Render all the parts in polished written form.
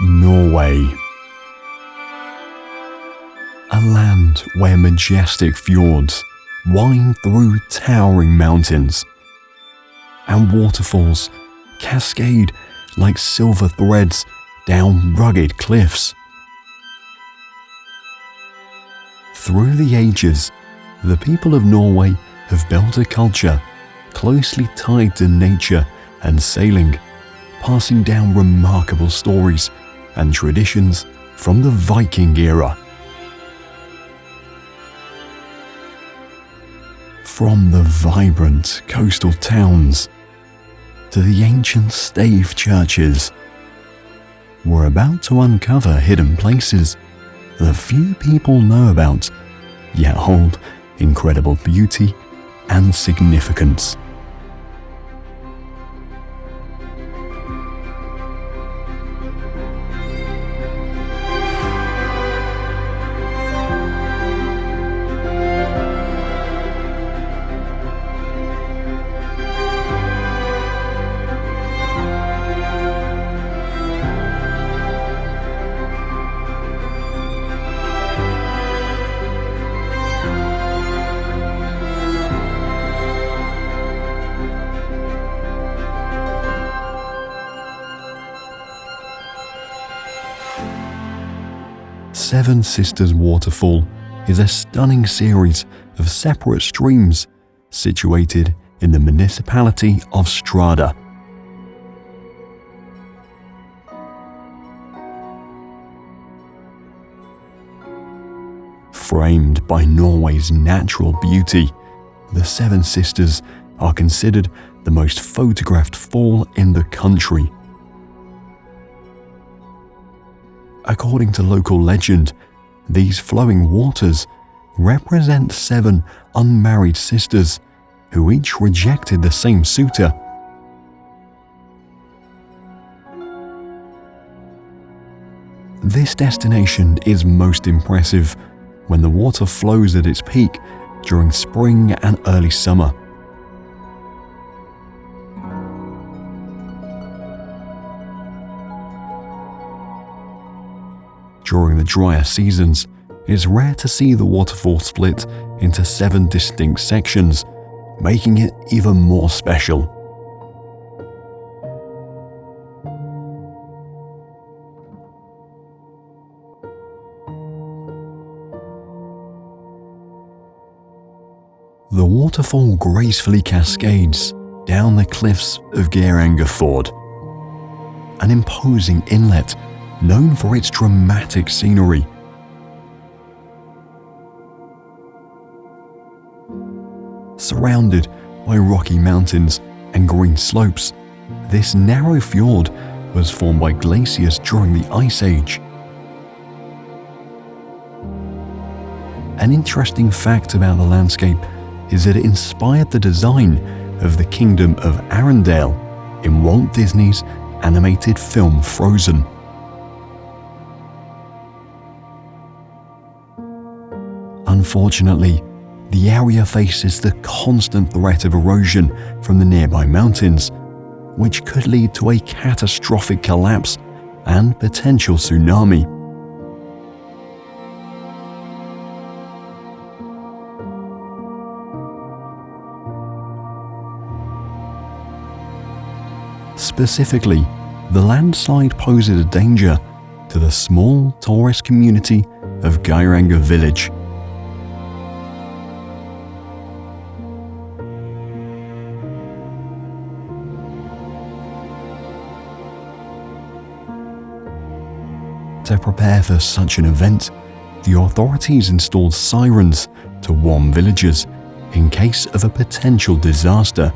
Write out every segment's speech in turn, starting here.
Norway. A land where majestic fjords wind through towering mountains, and waterfalls cascade like silver threads down rugged cliffs. Through the ages, the people of Norway have built a culture closely tied to nature and sailing, passing down remarkable stories and traditions from the Viking era. From the vibrant coastal towns to the ancient Stave churches, we're about to uncover hidden places that few people know about, yet hold incredible beauty and significance. Seven Sisters Waterfall is a stunning series of separate streams situated in the municipality of Strada. Framed by Norway's natural beauty, the Seven Sisters are considered the most photographed fall in the country. According to local legend, these flowing waters represent 7 unmarried sisters who each rejected the same suitor. This destination is most impressive when the water flows at its peak during spring and early summer. During the drier seasons, it's rare to see the waterfall split into 7 distinct sections, making it even more special. The waterfall gracefully cascades down the cliffs of Fjord, an imposing inlet known for its dramatic scenery. Surrounded by rocky mountains and green slopes, this narrow fjord was formed by glaciers during the Ice Age. An interesting fact about the landscape is that it inspired the design of the Kingdom of Arendelle in Walt Disney's animated film Frozen. Unfortunately, the area faces the constant threat of erosion from the nearby mountains, which could lead to a catastrophic collapse and potential tsunami. Specifically, the landslide poses a danger to the small tourist community of Geiranger village. To prepare for such an event, the authorities installed sirens to warn villagers in case of a potential disaster.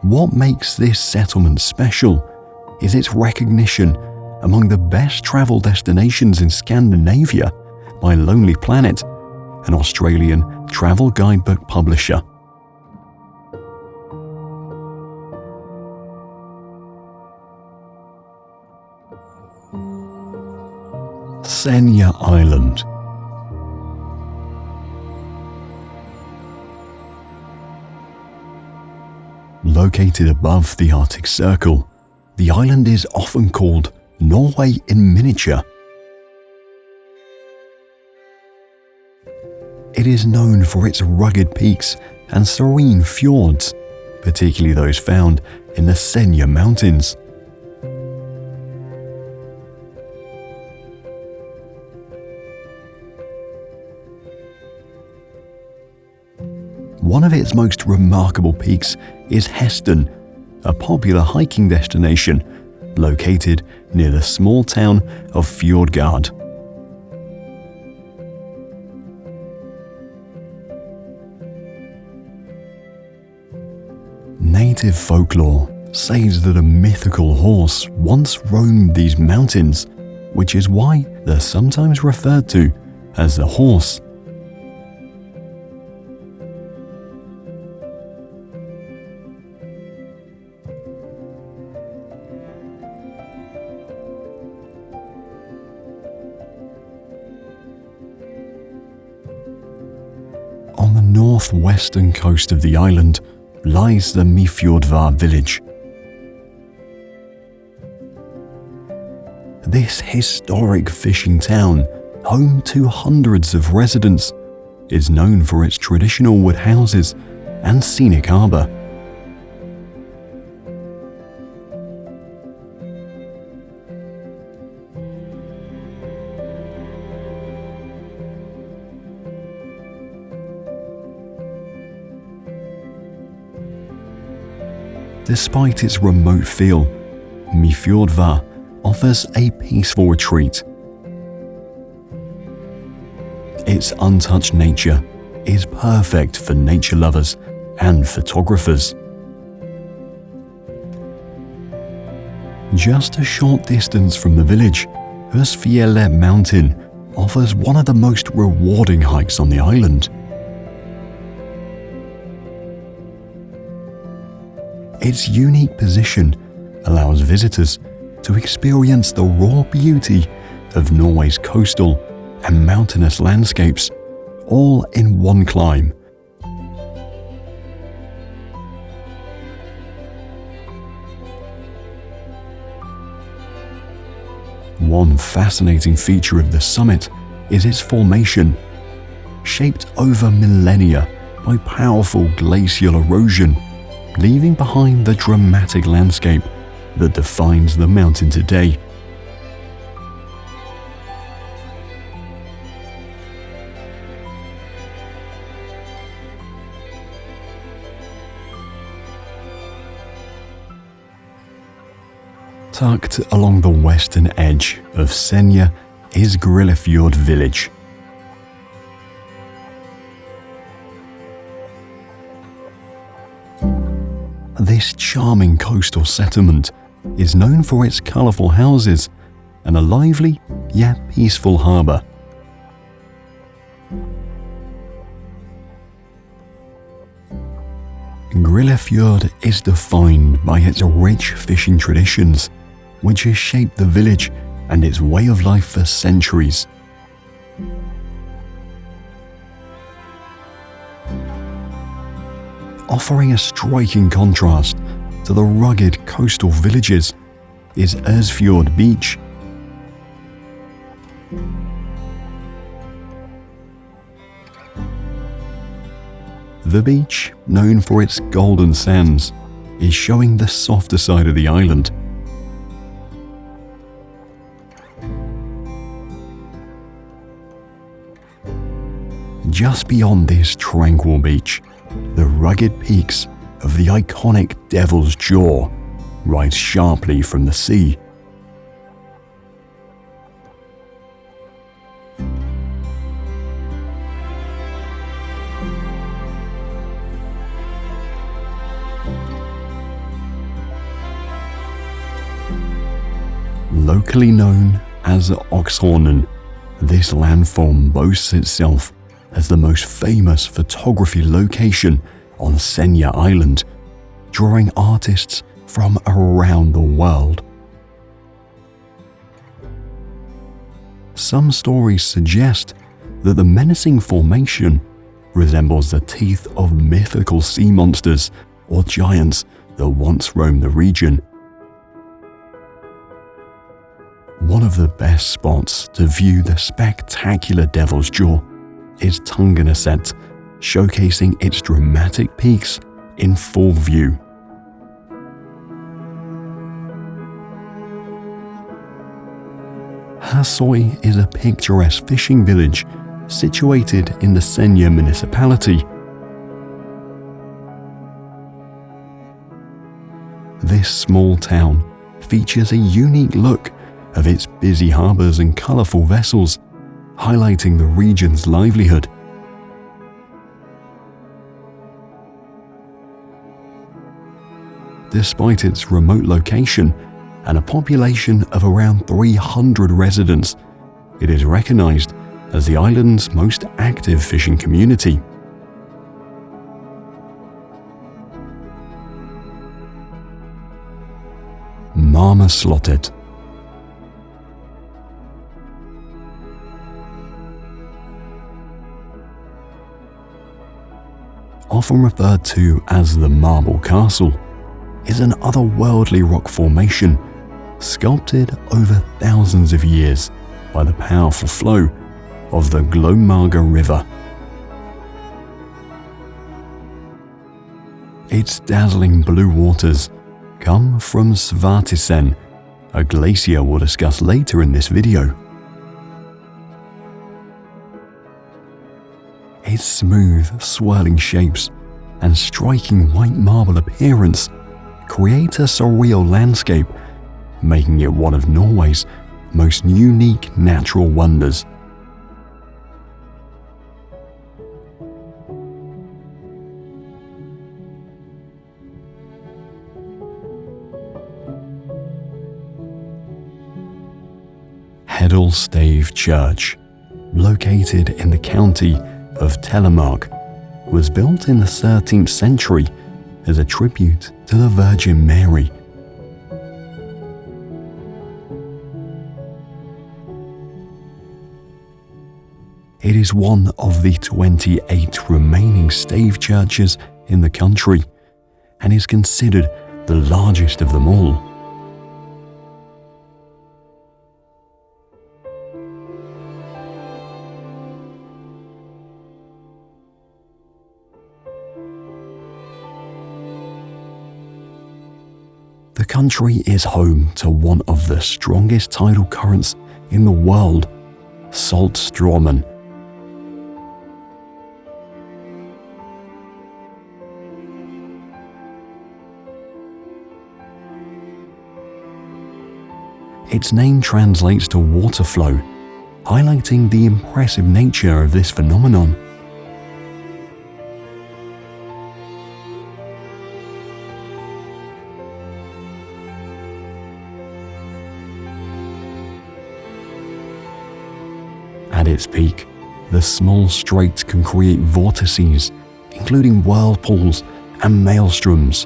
What makes this settlement special is its recognition among the best travel destinations in Scandinavia by Lonely Planet, an Australian travel guidebook publisher. Senja Island. Located above the Arctic Circle, the island is often called Norway in miniature. It is known for its rugged peaks and serene fjords, particularly those found in the Senja Mountains. One of its most remarkable peaks is Heston, a popular hiking destination located near the small town of Fjordgard. Native folklore says that a mythical horse once roamed these mountains, which is why they're sometimes referred to as the horse. On the northwestern coast of the island lies the Mifjordvar village. This historic fishing town, home to hundreds of residents, is known for its traditional wood houses and scenic harbour. Despite its remote feel, Mifjordvar offers a peaceful retreat. Its untouched nature is perfect for nature lovers and photographers. Just a short distance from the village, Høsfjellet Mountain offers one of the most rewarding hikes on the island. Its unique position allows visitors to experience the raw beauty of Norway's coastal and mountainous landscapes, all in one climb. One fascinating feature of the summit is its formation, shaped over millennia by powerful glacial erosion, leaving behind the dramatic landscape that defines the mountain today. Tucked along the western edge of Senja is Grillefjord village. This charming coastal settlement is known for its colourful houses and a lively yet peaceful harbour. Grillefjord is defined by its rich fishing traditions, which has shaped the village and its way of life for centuries. Offering a striking contrast to the rugged coastal villages is Øsfjord Beach. The beach, known for its golden sands, is showing the softer side of the island. Just beyond this tranquil beach, the rugged peaks of the iconic Devil's Jaw rise sharply from the sea. Locally known as Oxhornen, this landform boasts itself as the most famous photography location on Senja Island, drawing artists from around the world. Some stories suggest that the menacing formation resembles the teeth of mythical sea monsters or giants that once roamed the region. One of the best spots to view the spectacular Devil's Jaw is Tunganeset, showcasing its dramatic peaks in full view. Hasøy is a picturesque fishing village situated in the Senja municipality. This small town features a unique look of its busy harbours and colourful vessels, highlighting the region's livelihood. Despite its remote location and a population of around 300 residents, it is recognised as the island's most active fishing community. Marmaslottet. Often referred to as the Marble Castle, is an otherworldly rock formation sculpted over thousands of years by the powerful flow of the Glommaga River. Its dazzling blue waters come from Svartisen, a glacier we'll discuss later in this video. Its smooth, swirling shapes and striking white marble appearance create a surreal landscape, making it one of Norway's most unique natural wonders. Stave Church, located in the county of Telemark, was built in the 13th century as a tribute to the Virgin Mary. It is one of the 28 remaining stave churches in the country and is considered the largest of them all. The country is home to one of the strongest tidal currents in the world, Saltstraumen. Its name translates to water flow, highlighting the impressive nature of this phenomenon. At its peak, the small strait can create vortices, including whirlpools and maelstroms.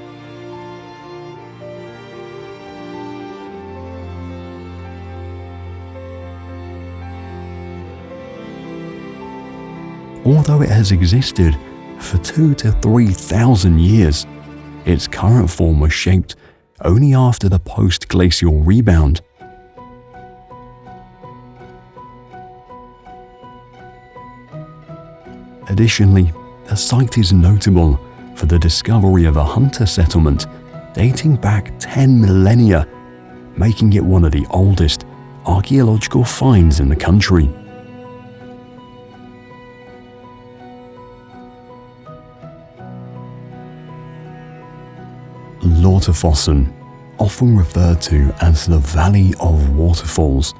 Although it has existed for 2,000 to 3,000 years, its current form was shaped only after the post-glacial rebound. Additionally, the site is notable for the discovery of a hunter settlement dating back 10 millennia, making it one of the oldest archaeological finds in the country. Waterfalls, often referred to as the Valley of Waterfalls,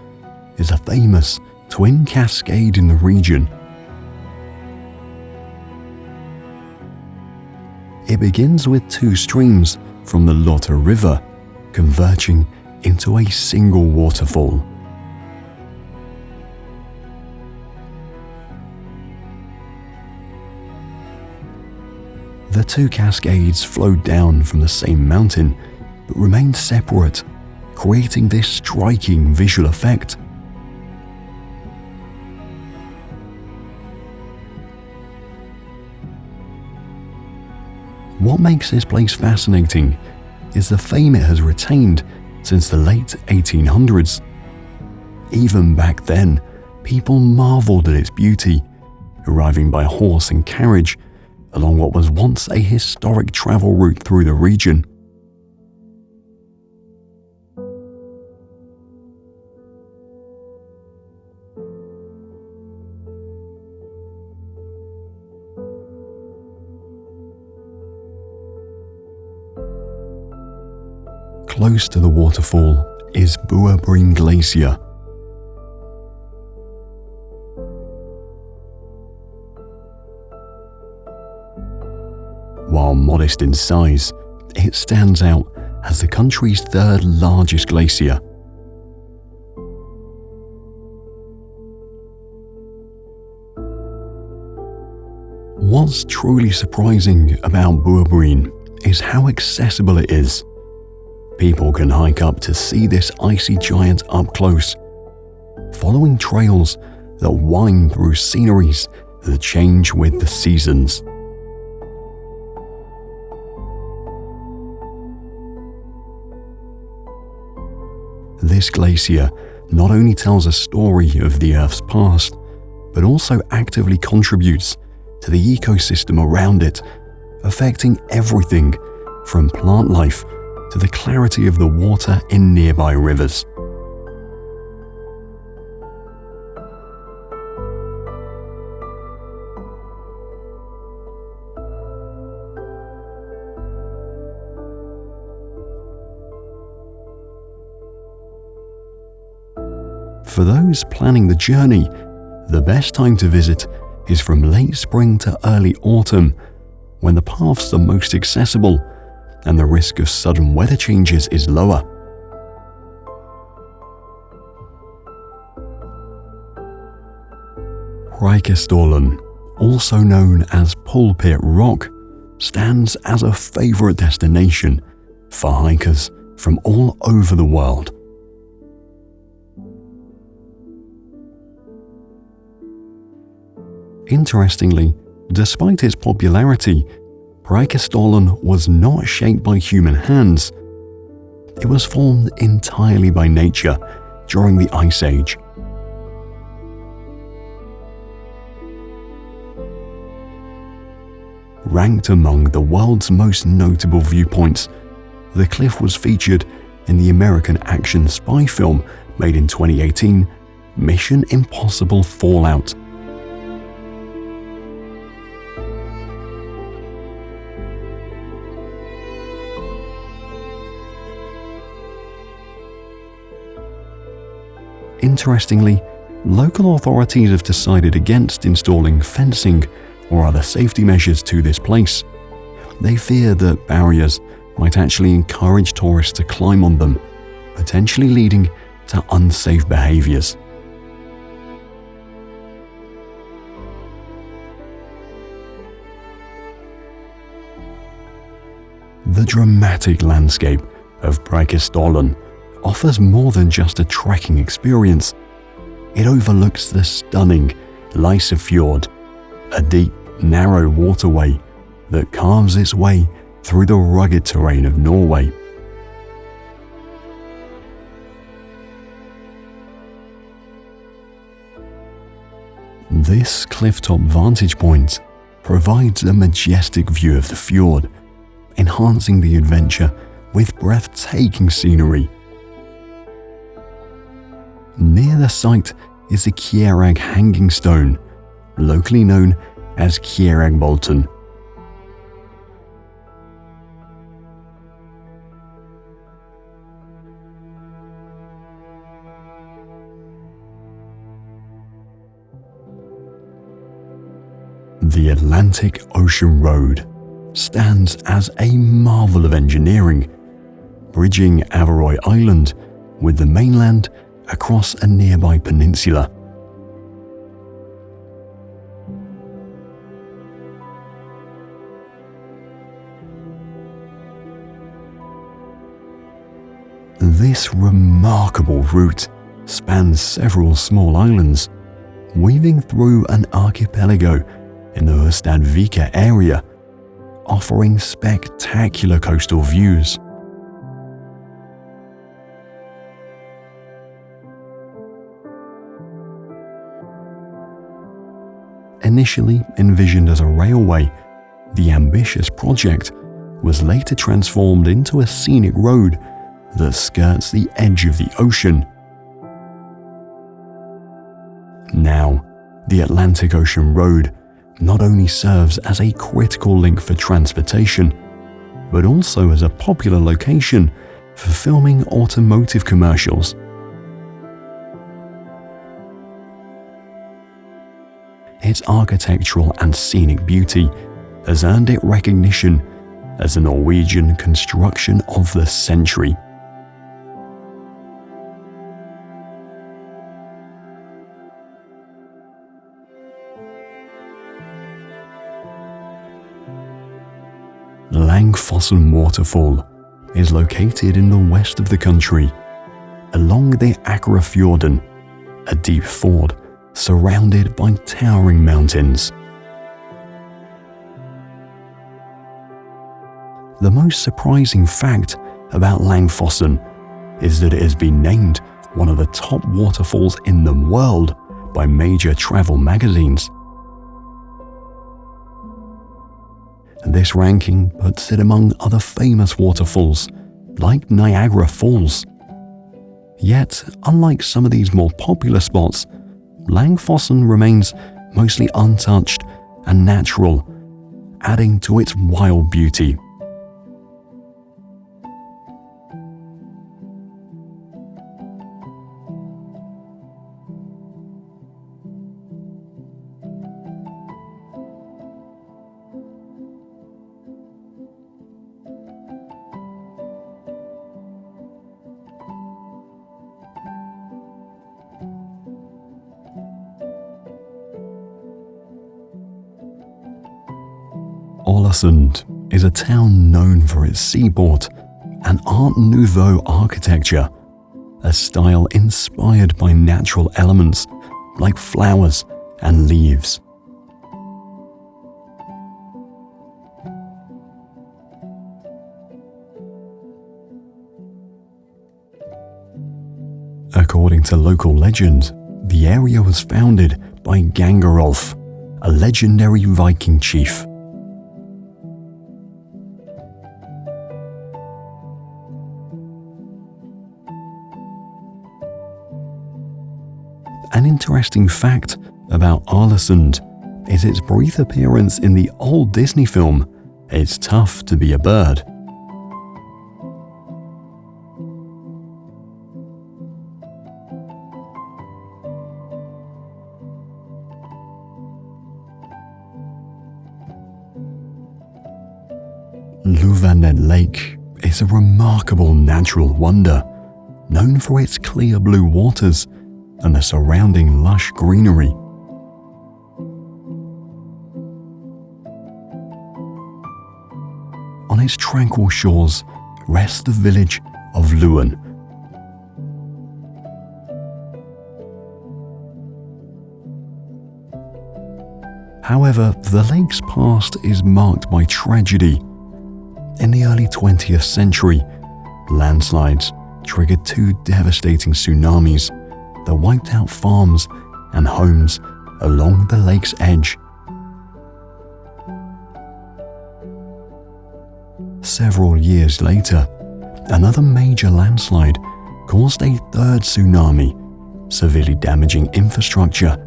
is a famous twin cascade in the region. It begins with two streams from the Lotte River, converging into a single waterfall. The two cascades flow down from the same mountain, but remain separate, creating this striking visual effect. What makes this place fascinating is the fame it has retained since the late 1800s. Even back then, people marveled at its beauty, arriving by horse and carriage along what was once a historic travel route through the region. Close to the waterfall is Borgund Glacier. While modest in size, it stands out as the country's third largest glacier. What's truly surprising about Borgund is how accessible it is. People can hike up to see this icy giant up close, following trails that wind through sceneries that change with the seasons. This glacier not only tells a story of the Earth's past, but also actively contributes to the ecosystem around it, affecting everything from plant life to the clarity of the water in nearby rivers. For those planning the journey, the best time to visit is from late spring to early autumn, when the paths are most accessible and the risk of sudden weather changes is lower. Briksdalsbreen, also known as Pulpit Rock, stands as a favorite destination for hikers from all over the world. Interestingly, despite its popularity, Briksdalsbreen was not shaped by human hands. It was formed entirely by nature during the Ice Age. Ranked among the world's most notable viewpoints, the cliff was featured in the American action spy film made in 2018, Mission Impossible Fallout. Interestingly, local authorities have decided against installing fencing or other safety measures to this place. They fear that barriers might actually encourage tourists to climb on them, potentially leading to unsafe behaviors. The dramatic landscape of Briksdalsbreen offers more than just a trekking experience. It overlooks the stunning Glacier, a deep, narrow waterway that carves its way through the rugged terrain of Norway. This clifftop vantage point provides a majestic view of the fjord, enhancing the adventure with breathtaking scenery. Near the site is the Kjerag hanging stone, locally known as Kjeragbolten. The Atlantic Ocean Road stands as a marvel of engineering, bridging Averøy Island with the mainland across a nearby peninsula. This remarkable route spans several small islands, weaving through an archipelago in the Vika area, offering spectacular coastal views. Initially envisioned as a railway, the ambitious project was later transformed into a scenic road that skirts the edge of the ocean. Now, the Atlantic Ocean Road not only serves as a critical link for transportation, but also as a popular location for filming automotive commercials. Its architectural and scenic beauty has earned it recognition as the Norwegian construction of the century. Langfossen Waterfall is located in the west of the country, along the Fjorden, a deep fjord surrounded by towering mountains. The most surprising fact about Langfossen is that it has been named one of the top waterfalls in the world by major travel magazines. This ranking puts it among other famous waterfalls, like Niagara Falls. Yet, unlike some of these more popular spots, Langfossen remains mostly untouched and natural, adding to its wild beauty. Ålesund is a town known for its seaport and Art Nouveau architecture, a style inspired by natural elements like flowers and leaves. According to local legend, the area was founded by Gangerolf, a legendary Viking chief. An interesting fact about Ålesund is its brief appearance in the old Disney film It's Tough to Be a Bird. Lofoten Lake is a remarkable natural wonder, known for its clear blue waters and the surrounding lush greenery. On its tranquil shores rests the village of Luen. However, the lake's past is marked by tragedy. In the early 20th century, landslides triggered two devastating tsunamis that wiped out farms and homes along the lake's edge. Several years later, another major landslide caused a third tsunami, severely damaging infrastructure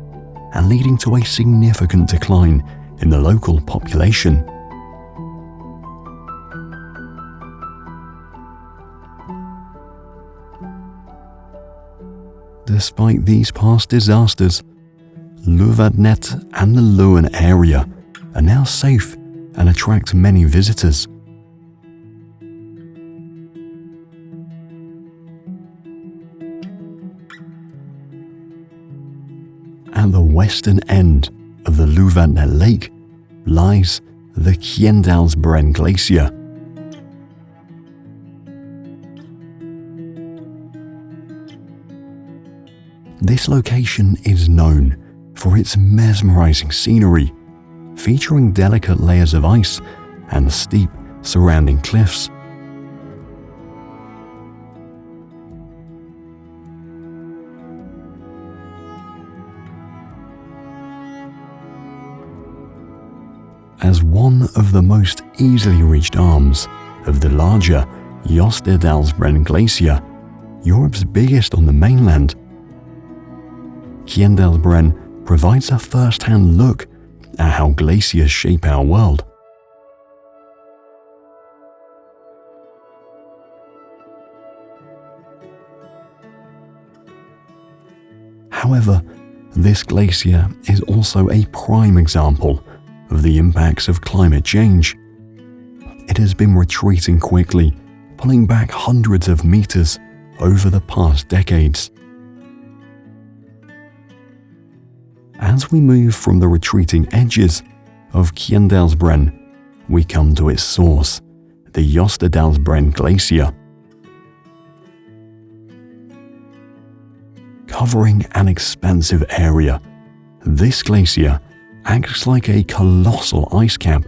and leading to a significant decline in the local population. Despite these past disasters, Lofoten and the Luen area are now safe and attract many visitors. At the western end of the Lofoten Lake lies the Briksdalsbreen Glacier. This location is known for its mesmerizing scenery, featuring delicate layers of ice and steep surrounding cliffs. As one of the most easily reached arms of the larger Jostedalsbreen Glacier, Europe's biggest on the mainland, Lindesnes provides a first-hand look at how glaciers shape our world. However, this glacier is also a prime example of the impacts of climate change. It has been retreating quickly, pulling back hundreds of meters over the past decades. As we move from the retreating edges of Lindesnes, we come to its source, the Jostedalsbreen Glacier. Covering an expansive area, this glacier acts like a colossal ice cap,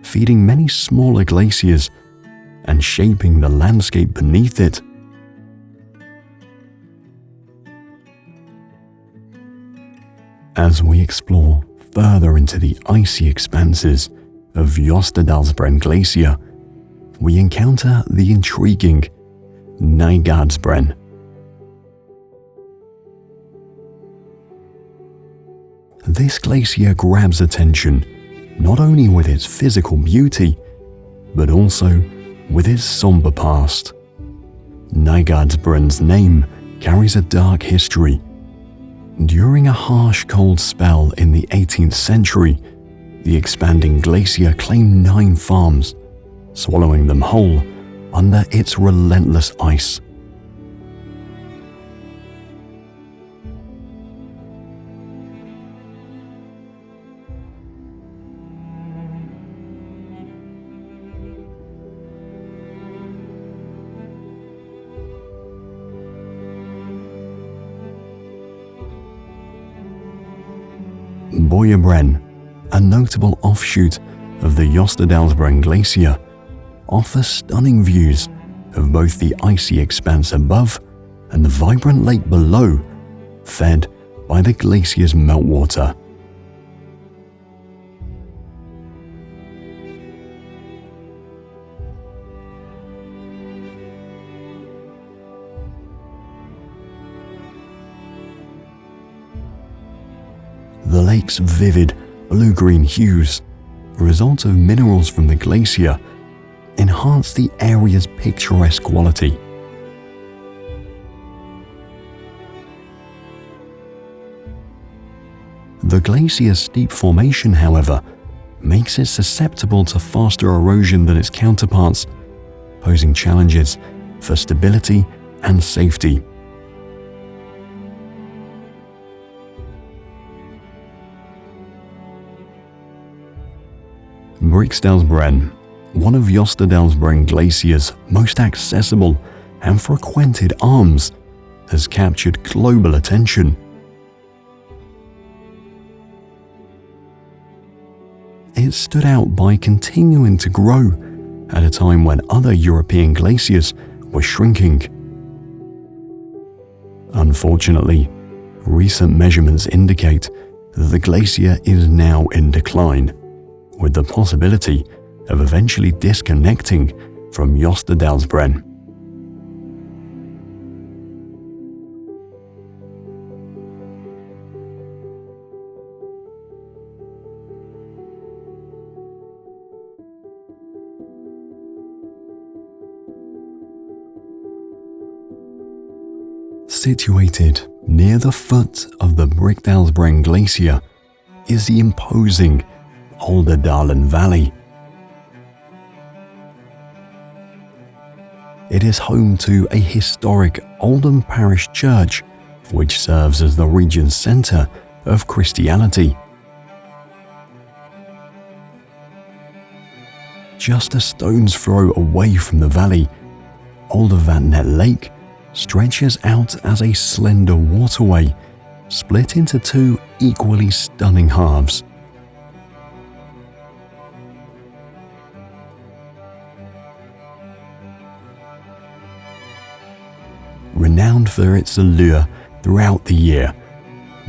feeding many smaller glaciers and shaping the landscape beneath it. As we explore further into the icy expanses of Jostedalsbreen Glacier, we encounter the intriguing Nygaardsbreen. This glacier grabs attention not only with its physical beauty, but also with its somber past. Nygaardsbreen's name carries a dark history. During a harsh cold spell in the 18th century, the expanding glacier claimed 9 farms, swallowing them whole under its relentless ice. Borgund, a notable offshoot of the Jostedalsbreen Glacier, offers stunning views of both the icy expanse above and the vibrant lake below, fed by the glacier's meltwater. The lake's vivid blue-green hues, a result of minerals from the glacier, enhance the area's picturesque quality. The glacier's steep formation, however, makes it susceptible to faster erosion than its counterparts, posing challenges for stability and safety. Briksdalsbreen, one of Jostedalsbreen Glacier's most accessible and frequented arms, has captured global attention. It stood out by continuing to grow at a time when other European glaciers were shrinking. Unfortunately, recent measurements indicate that the glacier is now in decline, with the possibility of eventually disconnecting from Jostedalsbreen. Situated near the foot of the Briksdalsbreen Glacier is the imposing Norway Valley. It is home to a historic Oldham parish church, which serves as the region's center of Christianity. Just a stone's throw away from the valley, Oldervatnet Lake stretches out as a slender waterway, split into 2 equally stunning halves. renowned for its allure throughout the year,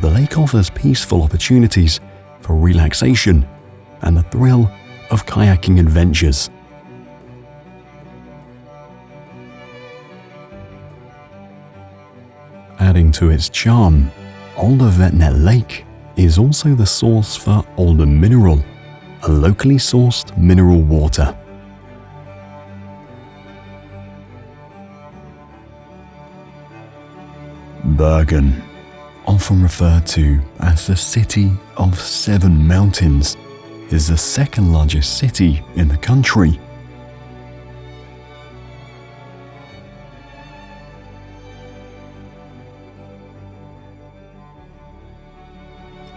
the lake offers peaceful opportunities for relaxation and the thrill of kayaking adventures. Adding to its charm, Oldervetnet Lake is also the source for Older Mineral, a locally sourced mineral water. Bergen, often referred to as the City of Seven Mountains, is the second largest city in the country.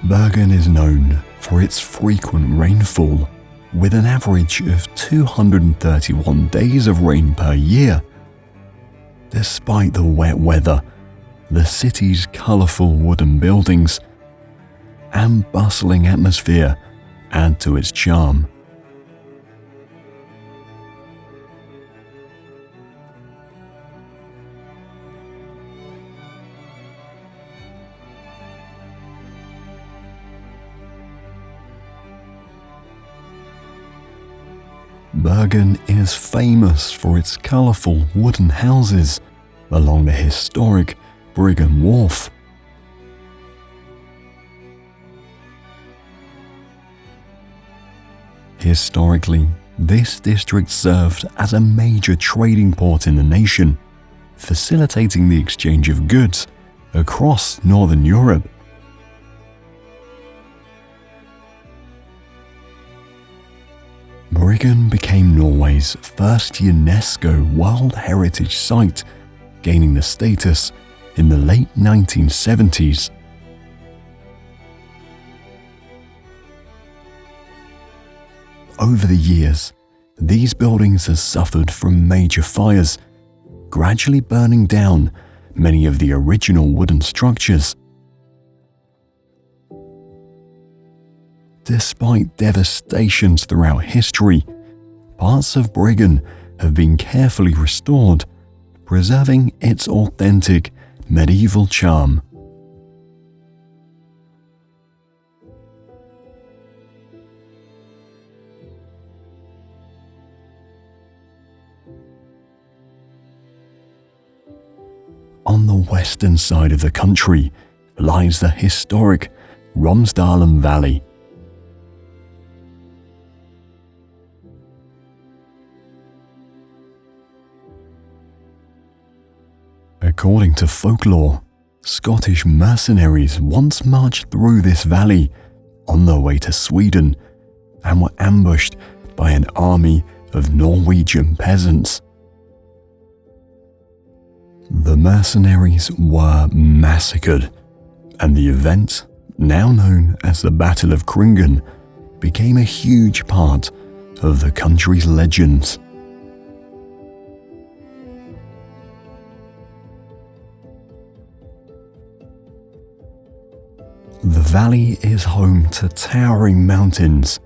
Bergen is known for its frequent rainfall, with an average of 231 days of rain per year. Despite the wet weather, the city's colourful wooden buildings and bustling atmosphere add to its charm. Bergen is famous for its colourful wooden houses along the historic Bryggen Wharf. Historically, this district served as a major trading port in the nation, facilitating the exchange of goods across Northern Europe. Bryggen became Norway's first UNESCO World Heritage Site, gaining the status in the late 1970s. Over the years, these buildings have suffered from major fires, gradually burning down many of the original wooden structures. Despite devastations throughout history, parts of Bryggen have been carefully restored, preserving its authentic medieval charm. On the western side of the country lies the historic Romsdalen Valley. According to folklore, Scottish mercenaries once marched through this valley on their way to Sweden and were ambushed by an army of Norwegian peasants. The mercenaries were massacred, and the event, now known as the Battle of Kringen, became a huge part of the country's legends. The valley is home to towering mountains,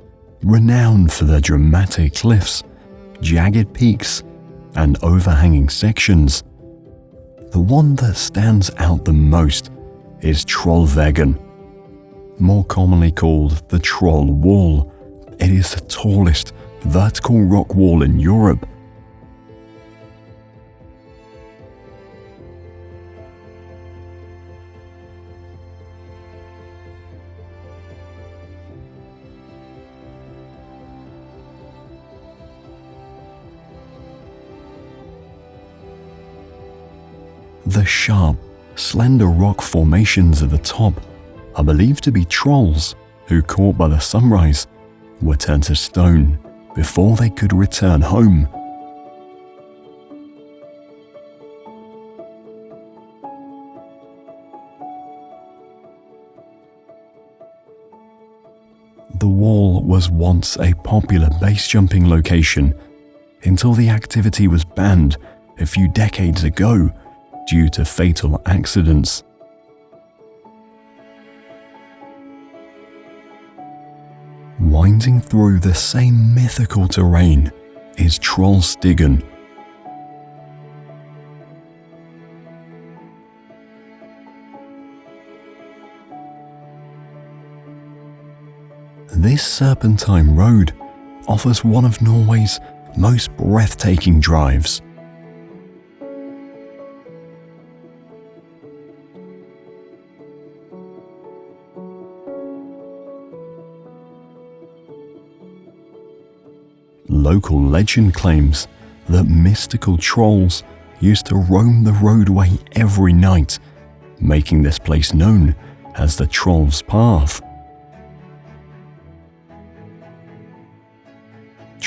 renowned for their dramatic cliffs, jagged peaks, and overhanging sections. The one that stands out the most is Trollveggen, more commonly called the Troll Wall. It is the tallest vertical rock wall in Europe. The sharp, slender rock formations at the top are believed to be trolls who, caught by the sunrise, were turned to stone before they could return home. The wall was once a popular base jumping location until the activity was banned a few decades ago due to fatal accidents. Winding through the same mythical terrain is Trollstigen. This serpentine road offers one of Norway's most breathtaking drives. Local legend claims that mystical trolls used to roam the roadway every night, making this place known as the Troll's Path.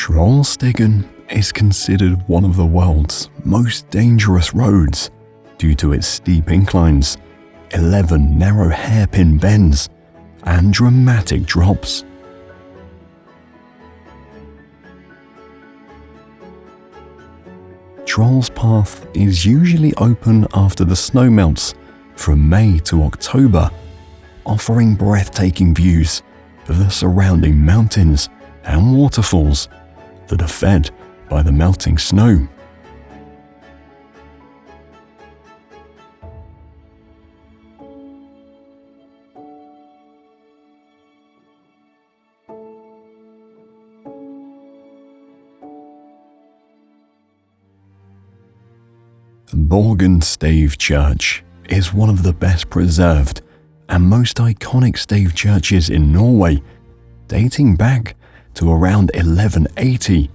Trollstigen is considered one of the world's most dangerous roads due to its steep inclines, 11 narrow hairpin bends, and dramatic drops. Troll's Path is usually open after the snow melts from May to October, offering breathtaking views of the surrounding mountains and waterfalls that are fed by the melting snow. Borgund Stave Church is one of the best preserved and most iconic stave churches in Norway, dating back to around 1180.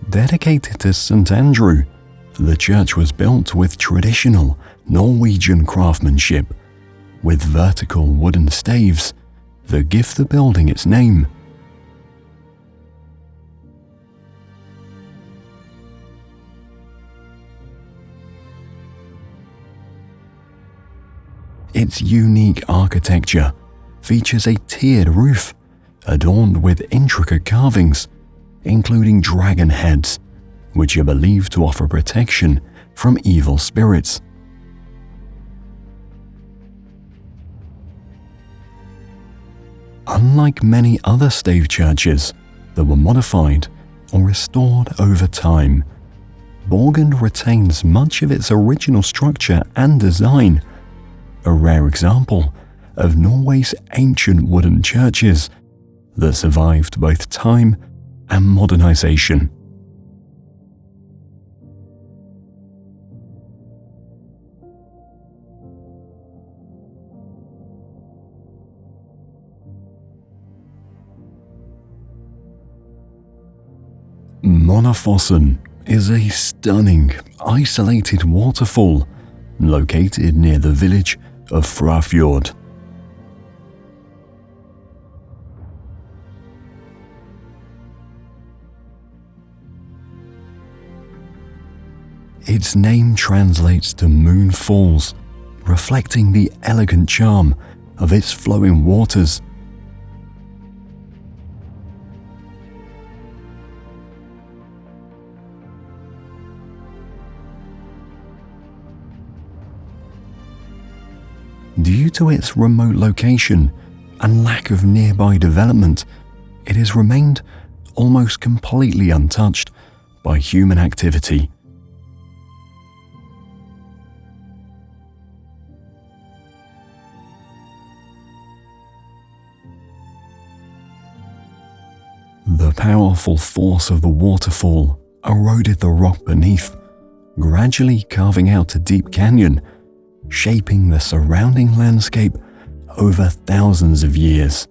Dedicated to St. Andrew, the church was built with traditional Norwegian craftsmanship, with vertical wooden staves that give the building its name. Its unique architecture features a tiered roof adorned with intricate carvings, including dragon heads, which are believed to offer protection from evil spirits. Unlike many other stave churches that were modified or restored over time, Borgund retains much of its original structure and design, a rare example of Norway's ancient wooden churches that survived both time and modernization. Monafossen is a stunning, isolated waterfall located near the village of Fjord. Its name translates to Moon Falls, reflecting the elegant charm of its flowing waters. Due to its remote location and lack of nearby development, it has remained almost completely untouched by human activity. The powerful force of the waterfall eroded the rock beneath, gradually carving out a deep canyon, shaping the surrounding landscape over thousands of years.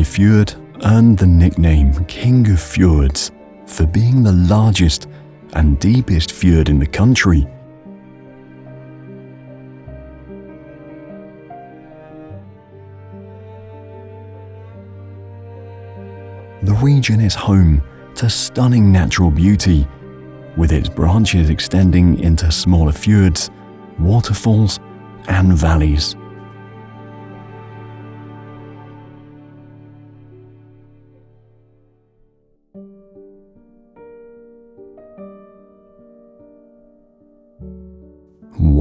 Fjord earned the nickname King of Fjords for being the largest and deepest fjord in the country. The region is home to stunning natural beauty, with its branches extending into smaller fjords, waterfalls, and valleys.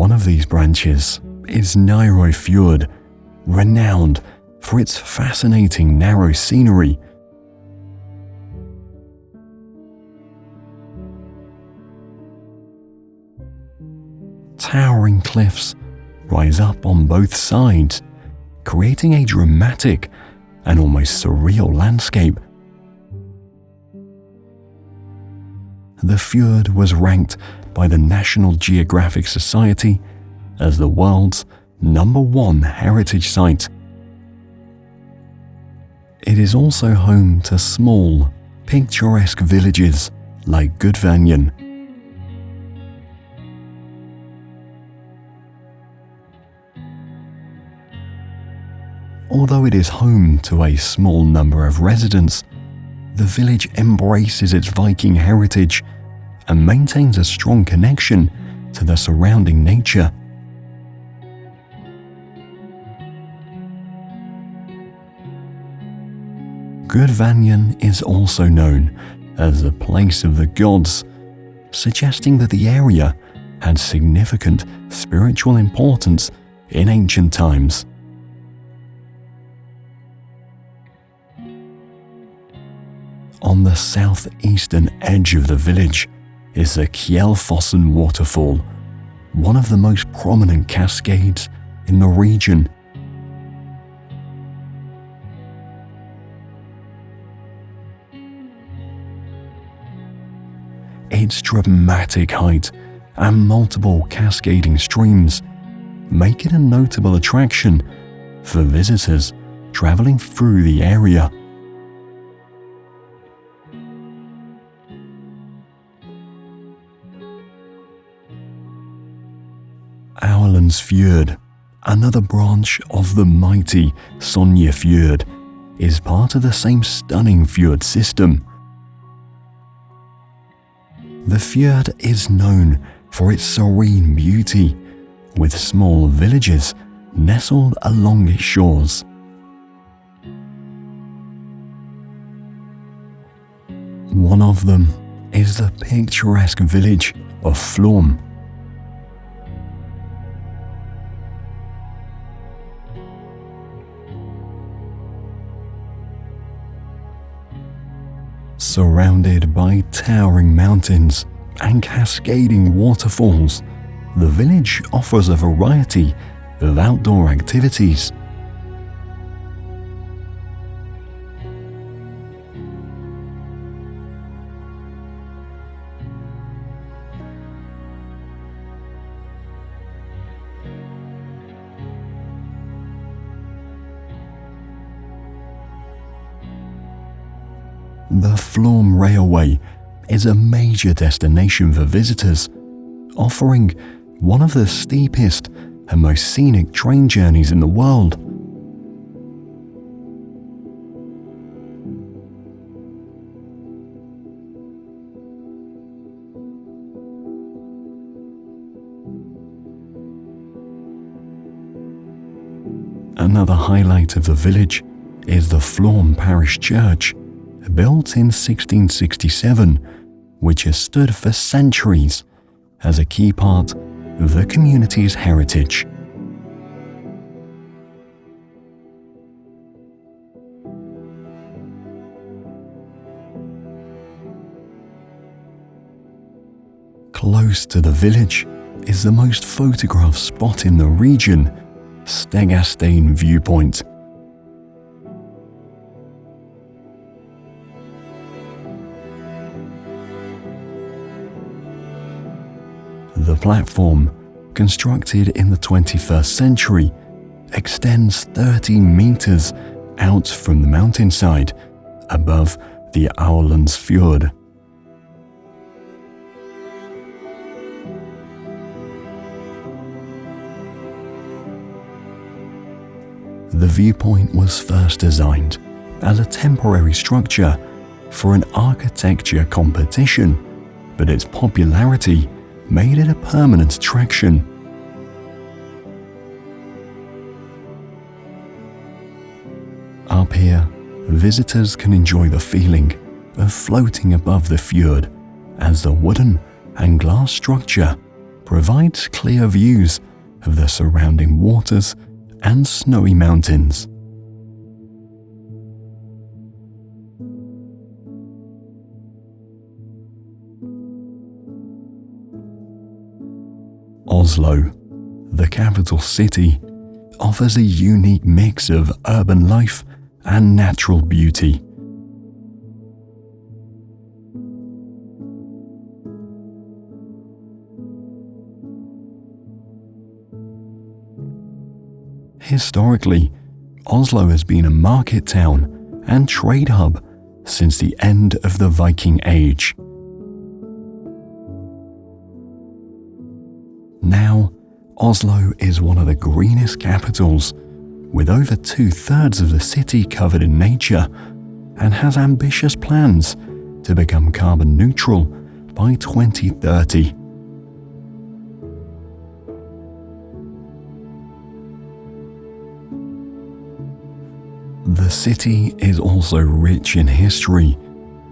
One of these branches is Norway Fjord, renowned for its fascinating narrow scenery. Towering cliffs rise up on both sides, creating a dramatic and almost surreal landscape. The fjord was ranked by the National Geographic Society as the world's #1 heritage site. It is also home to small, picturesque villages like Gudvangen. Although it is home to a small number of residents, the village embraces its Viking heritage and maintains a strong connection to the surrounding nature. Gudvangen is also known as the place of the gods, suggesting that the area had significant spiritual importance in ancient times. On the southeastern edge of the village is the Kjellfossen waterfall, one of the most prominent cascades in the region. Its dramatic height and multiple cascading streams make it a notable attraction for visitors traveling through the area. Fjord, another branch of the mighty Senja Fjord, is part of the same stunning fjord system. The fjord is known for its serene beauty, with small villages nestled along its shores. One of them is the picturesque village of Flom. Surrounded by towering mountains and cascading waterfalls, the village offers a variety of outdoor activities. The Flom Railway is a major destination for visitors, offering one of the steepest and most scenic train journeys in the world. Another highlight of the village is the Flom Parish Church, built in 1667, which has stood for centuries as a key part of the community's heritage. Close to the village is the most photographed spot in the region, Stegastein Viewpoint. The platform, constructed in the 21st century, extends 30 meters out from the mountainside above the Fjord. The viewpoint was first designed as a temporary structure for an architecture competition, but its popularity made it a permanent attraction. Up here, visitors can enjoy the feeling of floating above the fjord, as the wooden and glass structure provides clear views of the surrounding waters and snowy mountains. Oslo, the capital city, offers a unique mix of urban life and natural beauty. Historically, Oslo has been a market town and trade hub since the end of the Viking Age. Now, Oslo is one of the greenest capitals, with over 2/3 of the city covered in nature, and has ambitious plans to become carbon neutral by 2030. The city is also rich in history,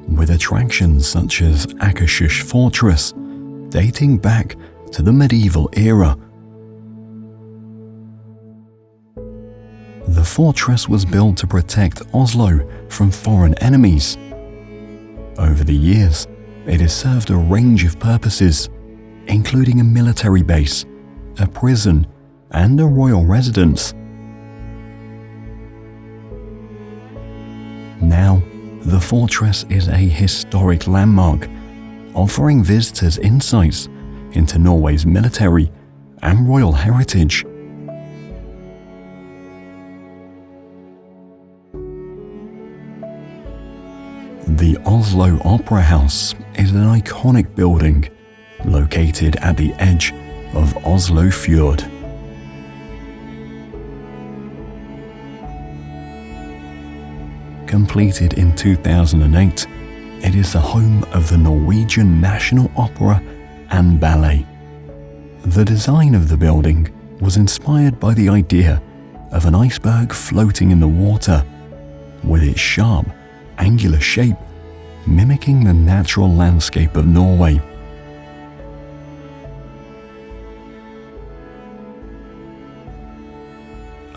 with attractions such as Akershus Fortress, dating back to the medieval era. The fortress was built to protect Oslo from foreign enemies. Over the years, it has served a range of purposes, including a military base, a prison, and a royal residence. Now, the fortress is a historic landmark, offering visitors insights into Norway's military and royal heritage. The Oslo Opera House is an iconic building located at the edge of Oslo Fjord. Completed in 2008, it is the home of the Norwegian National Opera and Ballet. The design of the building was inspired by the idea of an iceberg floating in the water, with its sharp, angular shape mimicking the natural landscape of Norway.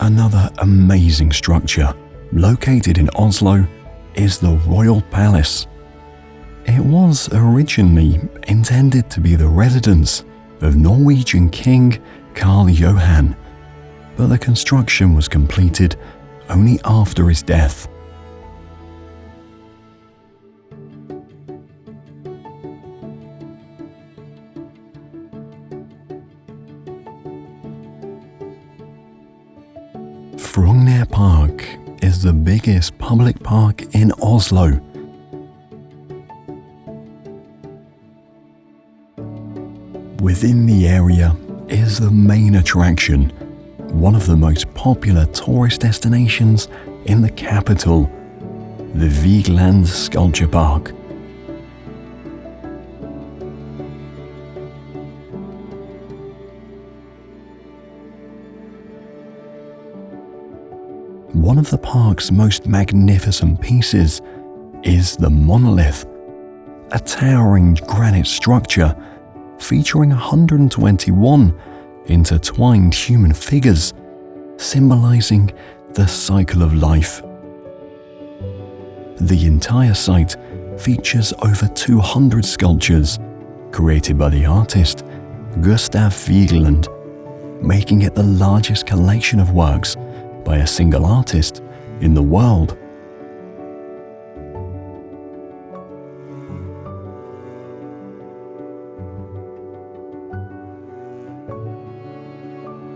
Another amazing structure located in Oslo is the Royal Palace. It was originally intended to be the residence of Norwegian King Karl Johan, but the construction was completed only after his death. Frogner Park is the biggest public park in Oslo. Within the area is the main attraction, one of the most popular tourist destinations in the capital, the Vigeland Sculpture Park. One of the park's most magnificent pieces is the monolith, a towering granite structure featuring 121 intertwined human figures, symbolizing the cycle of life. The entire site features over 200 sculptures created by the artist Gustav Vigeland, making it the largest collection of works by a single artist in the world.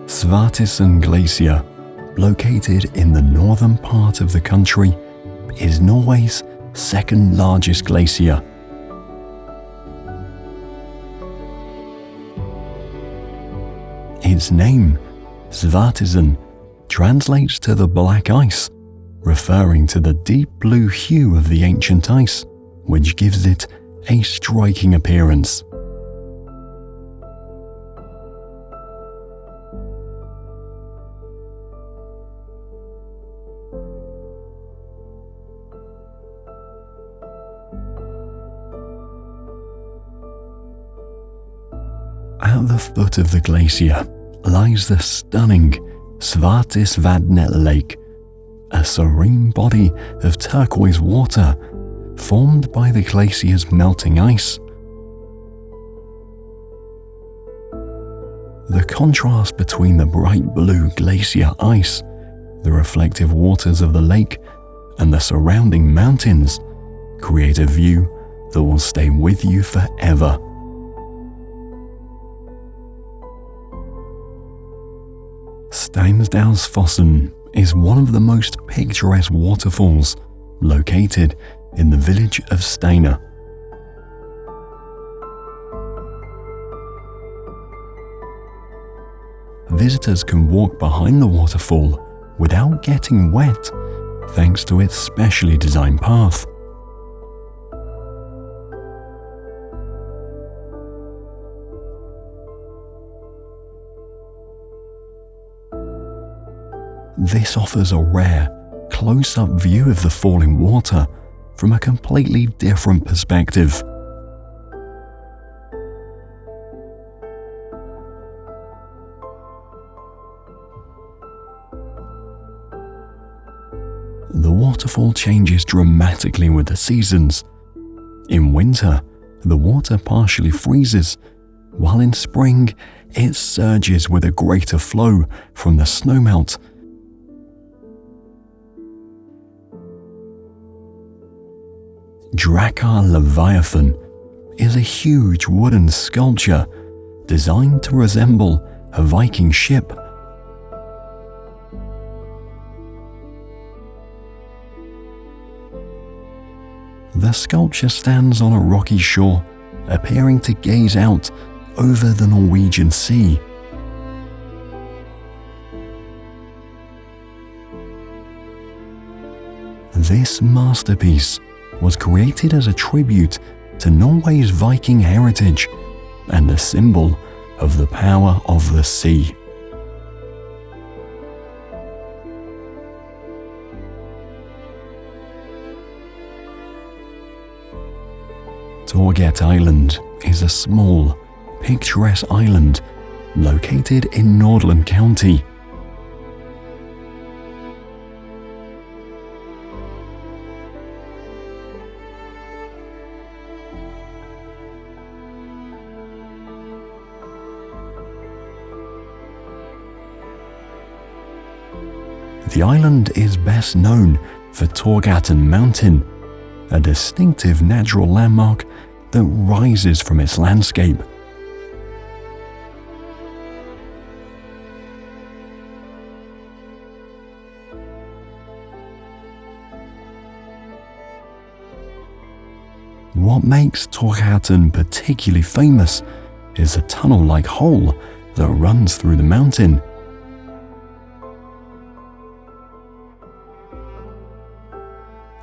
Svartisen Glacier, located in the northern part of the country, is Norway's second largest glacier. Its name, Svartisen, translates to the black ice, referring to the deep blue hue of the ancient ice, which gives it a striking appearance. At the foot of the glacier lies the stunning Svartisvatnet Lake, a serene body of turquoise water formed by the glacier's melting ice. The contrast between the bright blue glacier ice, the reflective waters of the lake, and the surrounding mountains create a view that will stay with you forever. Steinsdalsfossen is one of the most picturesque waterfalls located in the village of Steinar. Visitors can walk behind the waterfall without getting wet thanks to its specially designed path. This offers a rare, close-up view of the falling water from a completely different perspective. The waterfall changes dramatically with the seasons. In winter, the water partially freezes, while in spring, it surges with a greater flow from the snowmelt. Drakar Leviathan is a huge wooden sculpture designed to resemble a Viking ship. The sculpture stands on a rocky shore, appearing to gaze out over the Norwegian Sea. This masterpiece was created as a tribute to Norway's Viking heritage and a symbol of the power of the sea. Torghatten Island is a small, picturesque island located in Nordland County. The island is best known for Torghatten Mountain, a distinctive natural landmark that rises from its landscape. What makes Torghatten particularly famous is a tunnel-like hole that runs through the mountain.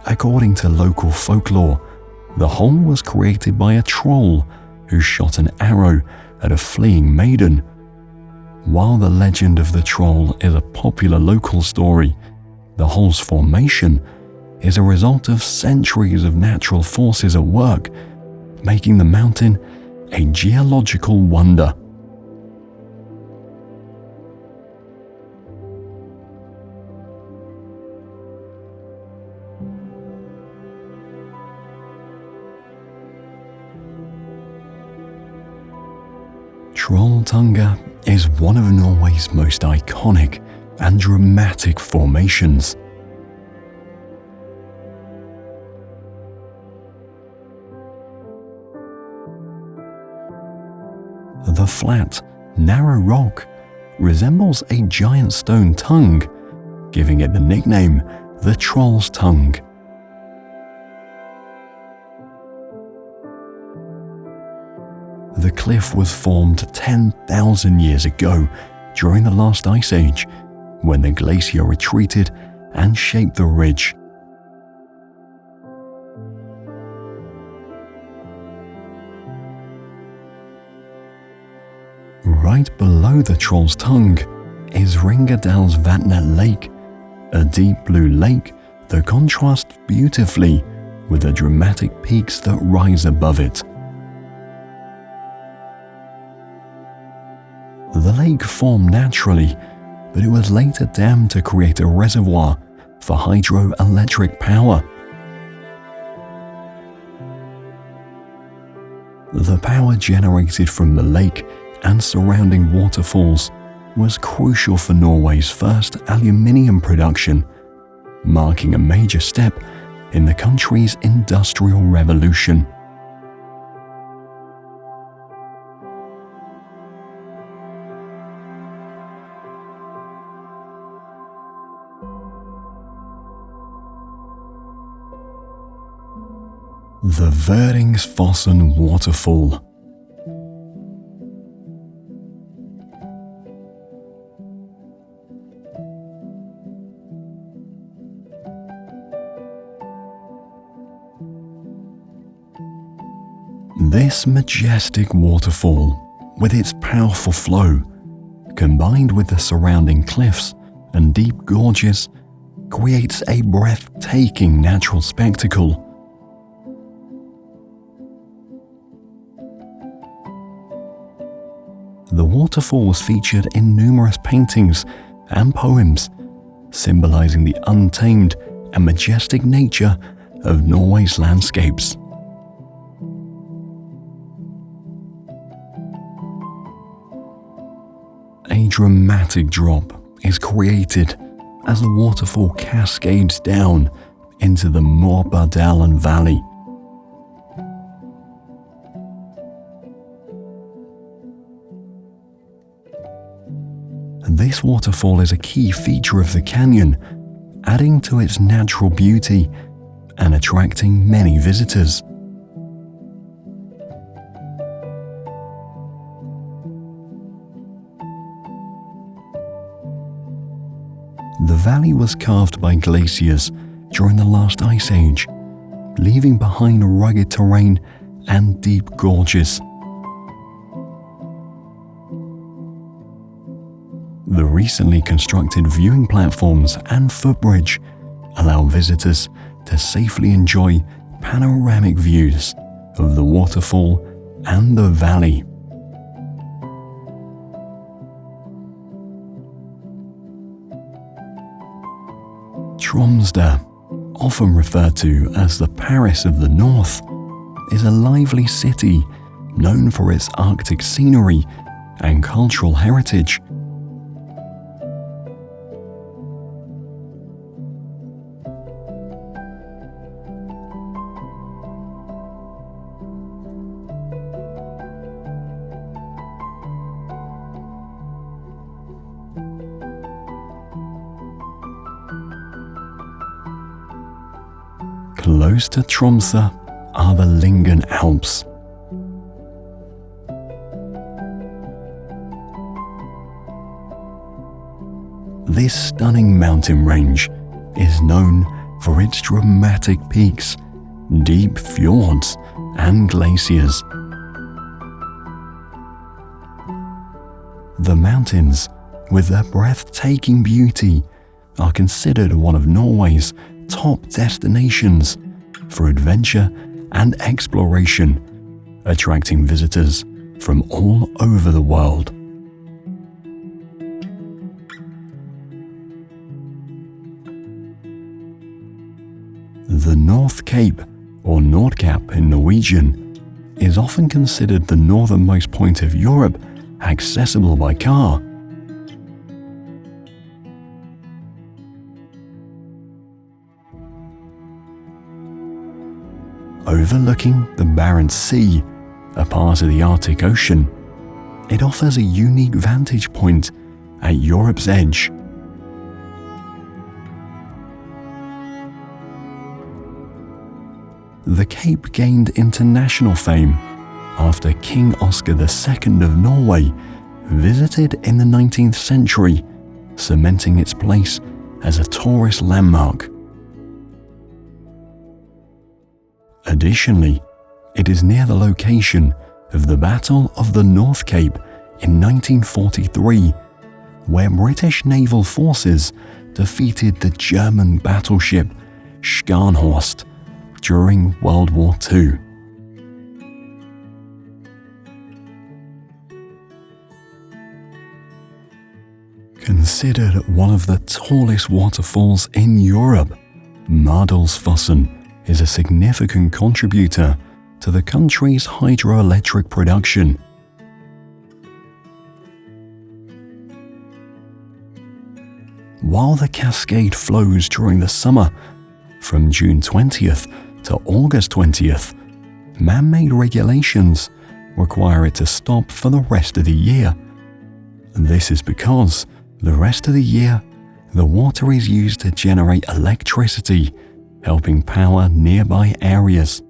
According to local folklore, the hole was created by a troll who shot an arrow at a fleeing maiden. While the legend of the troll is a popular local story, the hole's formation is a result of centuries of natural forces at work, making the mountain a geological wonder. Trolltunga is one of Norway's most iconic and dramatic formations. The flat, narrow rock resembles a giant stone tongue, giving it the nickname the Troll's Tongue. The cliff was formed 10,000 years ago during the last ice age, when the glacier retreated and shaped the ridge. Right below the Troll's Tongue is Ringadalsvatnet Lake, a deep blue lake that contrasts beautifully with the dramatic peaks that rise above it. The lake formed naturally, but it was later dammed to create a reservoir for hydroelectric power. The power generated from the lake and surrounding waterfalls was crucial for Norway's first aluminium production, marking a major step in the country's industrial revolution. The Verdingsfossen Waterfall. This majestic waterfall, with its powerful flow, combined with the surrounding cliffs and deep gorges, creates a breathtaking natural spectacle. The waterfall was featured in numerous paintings and poems, symbolizing the untamed and majestic nature of Norway's landscapes. A dramatic drop is created as the waterfall cascades down into the Norway Valley. This waterfall is a key feature of the canyon, adding to its natural beauty and attracting many visitors. The valley was carved by glaciers during the last ice age, leaving behind rugged terrain and deep gorges. The recently constructed viewing platforms and footbridge allow visitors to safely enjoy panoramic views of the waterfall and the valley. Tromsø, often referred to as the Paris of the North, is a lively city known for its Arctic scenery and cultural heritage. Close to Tromsø are the Lyngen Alps. This stunning mountain range is known for its dramatic peaks, deep fjords, and glaciers. The mountains, with their breathtaking beauty, are considered one of Norway's top destinations for adventure and exploration, attracting visitors from all over the world. The North Cape, or Nordkapp in Norwegian, is often considered the northernmost point of Europe accessible by car. Overlooking the Barents Sea, a part of the Arctic Ocean, it offers a unique vantage point at Europe's edge. The Cape gained international fame after King Oscar II of Norway visited in the 19th century, cementing its place as a tourist landmark. Additionally, it is near the location of the Battle of the North Cape in 1943, where British naval forces defeated the German battleship Scharnhorst during World War II. Considered one of the tallest waterfalls in Europe, Mardalsfossen is a significant contributor to the country's hydroelectric production. While the cascade flows during the summer, from June 20th to August 20th, man-made regulations require it to stop for the rest of the year. This is because the rest of the year, the water is used to generate electricity, helping power nearby areas.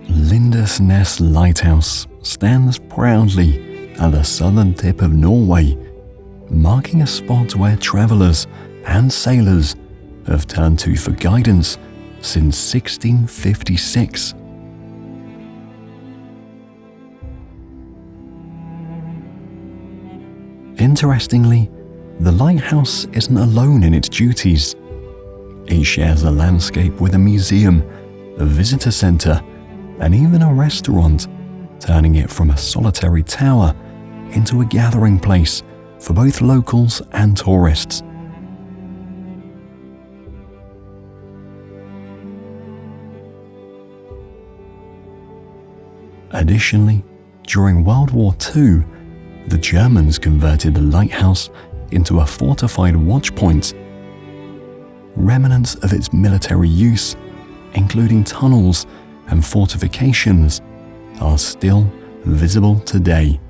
Lindesnes Lighthouse stands proudly at the southern tip of Norway, marking a spot where travelers and sailors have turned to for guidance since 1656. Interestingly, the lighthouse isn't alone in its duties. It shares a landscape with a museum, a visitor center, and even a restaurant, turning it from a solitary tower into a gathering place for both locals and tourists. Additionally, during World War II, the Germans converted the lighthouse into a fortified watchpoint. Remnants of its military use, including tunnels and fortifications, are still visible today.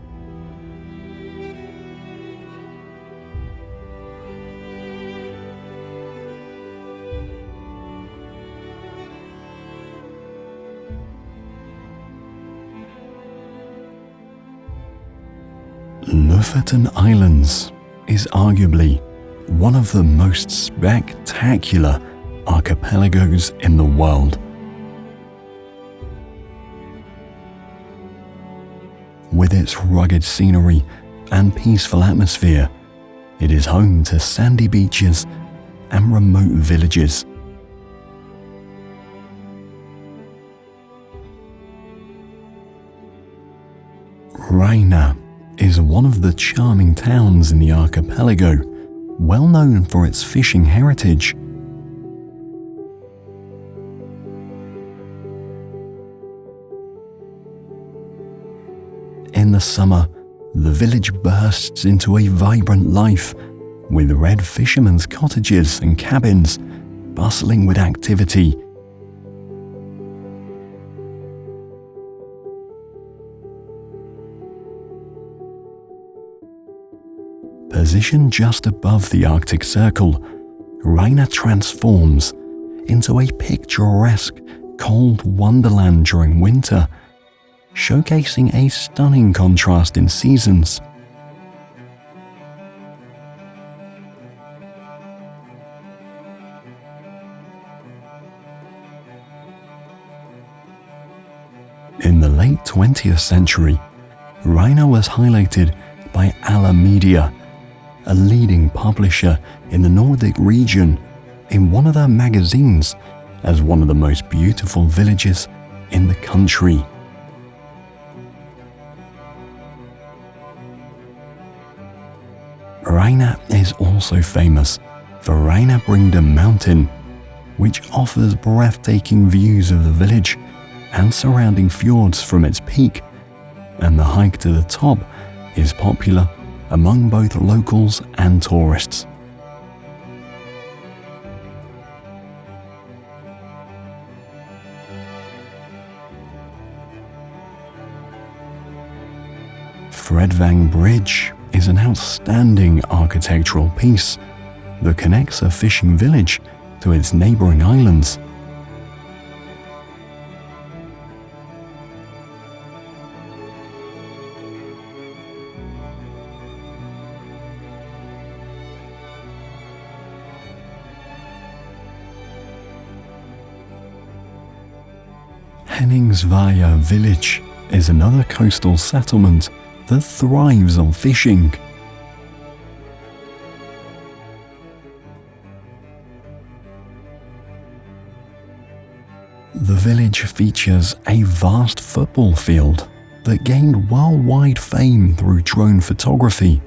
Lofoten Islands is arguably one of the most spectacular archipelagos in the world. With its rugged scenery and peaceful atmosphere, it is home to sandy beaches and remote villages. Reina is one of the charming towns in the archipelago, well known for its fishing heritage. In the summer, the village bursts into a vibrant life, with red fishermen's cottages and cabins bustling with activity. Positioned just above the Arctic Circle, Reina transforms into a picturesque cold wonderland during winter, showcasing a stunning contrast in seasons. In the late 20th century, Reina was highlighted by Alla Media, a leading publisher in the Nordic region, in one of their magazines as one of the most beautiful villages in the country. Reina is also famous for Reinabrinda Mountain, which offers breathtaking views of the village and surrounding fjords from its peak, and the hike to the top is popular among both locals and tourists. Fredvang Bridge is an outstanding architectural piece that connects a fishing village to its neighboring islands. Henningsvaya village is another coastal settlement that thrives on fishing. The village features a vast football field that gained worldwide fame through drone photography.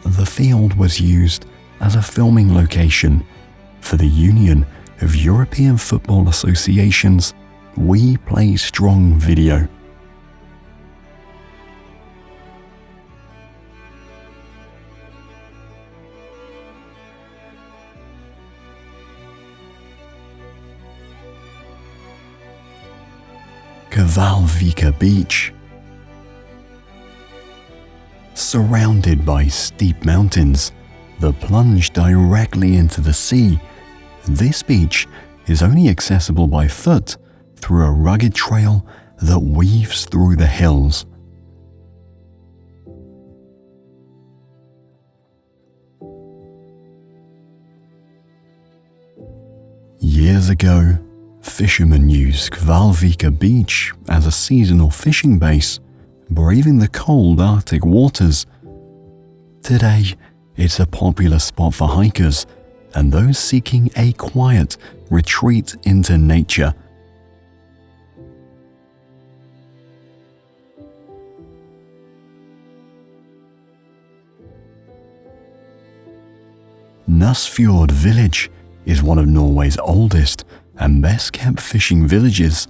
The field was used as a filming location for the Union of European Football Association's We Play Strong video. Kvalvika Beach. Surrounded by steep mountains that plunge directly into the sea, this beach is only accessible by foot through a rugged trail that weaves through the hills. Years ago, fishermen used Kvalvika Beach as a seasonal fishing base, braving the cold Arctic waters. Today, it's a popular spot for hikers and those seeking a quiet retreat into nature. Nussfjord village is one of Norway's oldest and best kept fishing villages.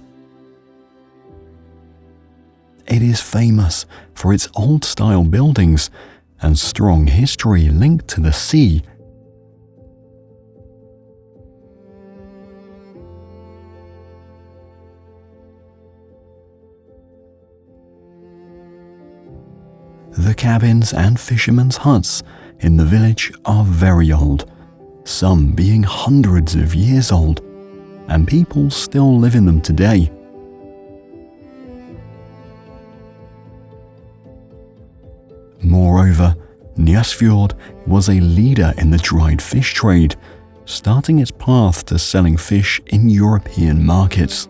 It is famous for its old-style buildings and strong history linked to the sea. The cabins and fishermen's huts in the village are very old, some being hundreds of years old, and people still live in them today. Moreover, Nussfjord was a leader in the dried fish trade, starting its path to selling fish in European markets.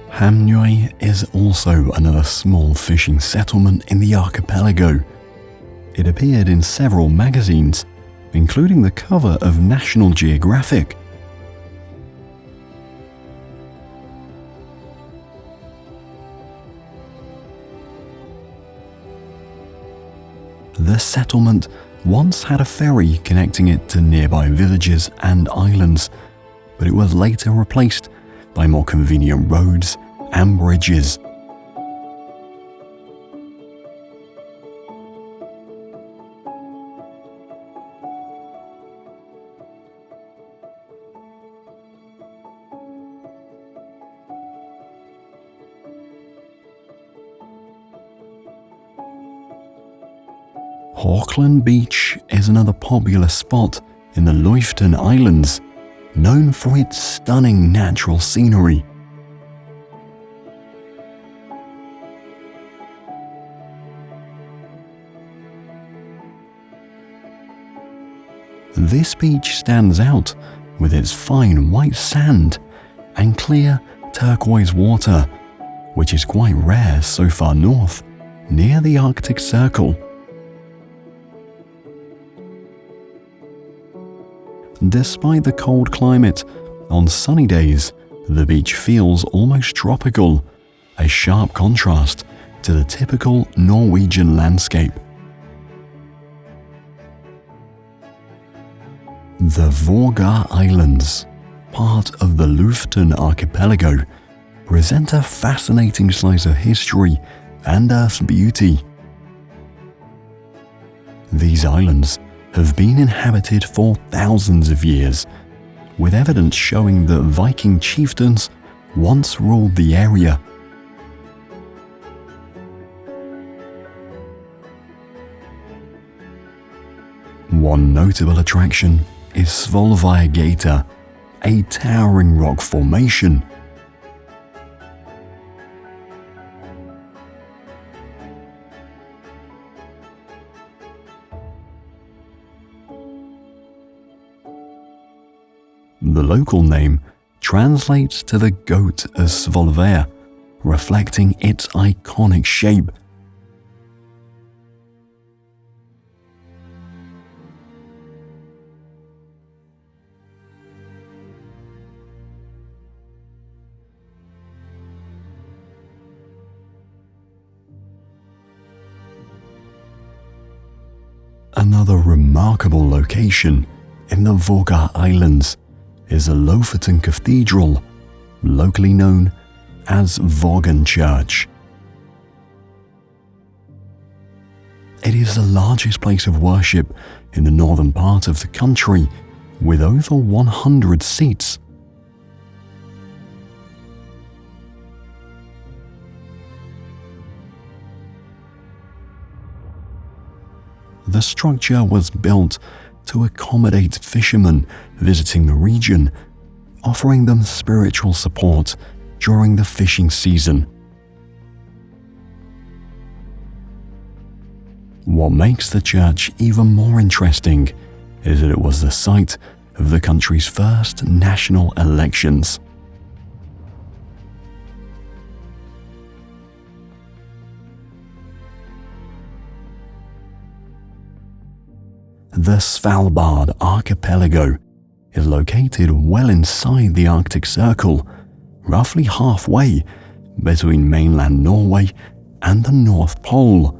Hamnøy is also another small fishing settlement in the archipelago. It appeared in several magazines, including the cover of National Geographic. The settlement once had a ferry connecting it to nearby villages and islands, but it was later replaced by more convenient roads and bridges. Hawkland Beach is another popular spot in the Lofoten Islands, known for its stunning natural scenery. This beach stands out with its fine white sand and clear turquoise water, which is quite rare so far north, near the Arctic Circle. Despite the cold climate, on sunny days, the beach feels almost tropical, a sharp contrast to the typical Norwegian landscape. The Vorga Islands, part of the Lofoten archipelago, present a fascinating slice of history and Earth's beauty. These islands have been inhabited for thousands of years, with evidence showing that Viking chieftains once ruled the area. One notable attraction is Svalbard, a towering rock formation. The local name translates to the goat of Svalbard, reflecting its iconic shape. Another remarkable location in the Fjords Islands is the Lofoten Cathedral, locally known as Borgund Church. It is the largest place of worship in the northern part of the country, with over 100 seats. The structure was built to accommodate fishermen visiting the region, offering them spiritual support during the fishing season. What makes the church even more interesting is that it was the site of the country's first national elections. The Svalbard archipelago is located well inside the Arctic Circle, roughly halfway between mainland Norway and the North Pole.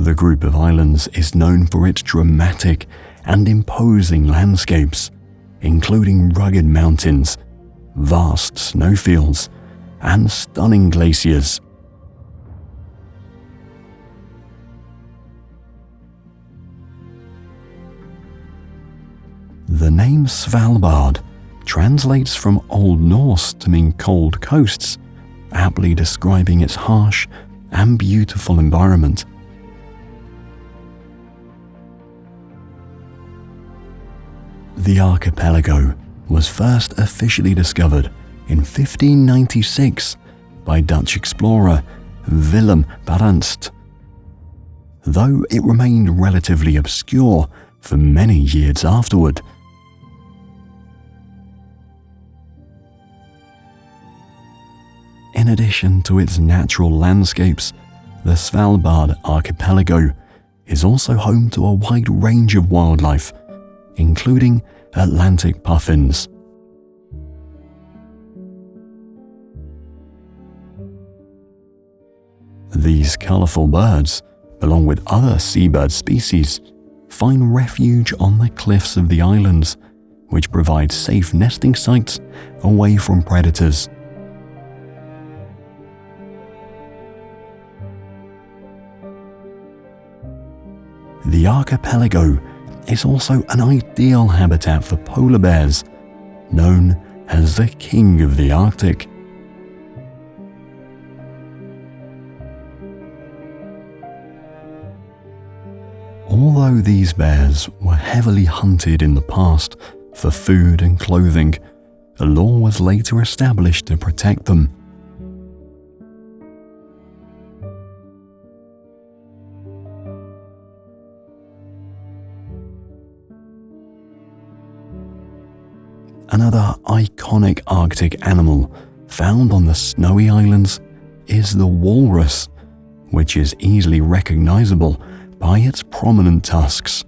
The group of islands is known for its dramatic and imposing landscapes, including rugged mountains, vast snowfields, and stunning glaciers. The name Svalbard translates from Old Norse to mean cold coasts, aptly describing its harsh and beautiful environment. The archipelago was first officially discovered in 1596 by Dutch explorer Willem Barentsz, though it remained relatively obscure for many years afterward. In addition to its natural landscapes, the Svalbard archipelago is also home to a wide range of wildlife, including Atlantic puffins. These colorful birds, along with other seabird species, find refuge on the cliffs of the islands, which provide safe nesting sites away from predators. The archipelago is also an ideal habitat for polar bears, known as the King of the Arctic. Although these bears were heavily hunted in the past for food and clothing, a law was later established to protect them. Another iconic Arctic animal found on the snowy islands is the walrus, which is easily recognizable by its prominent tusks.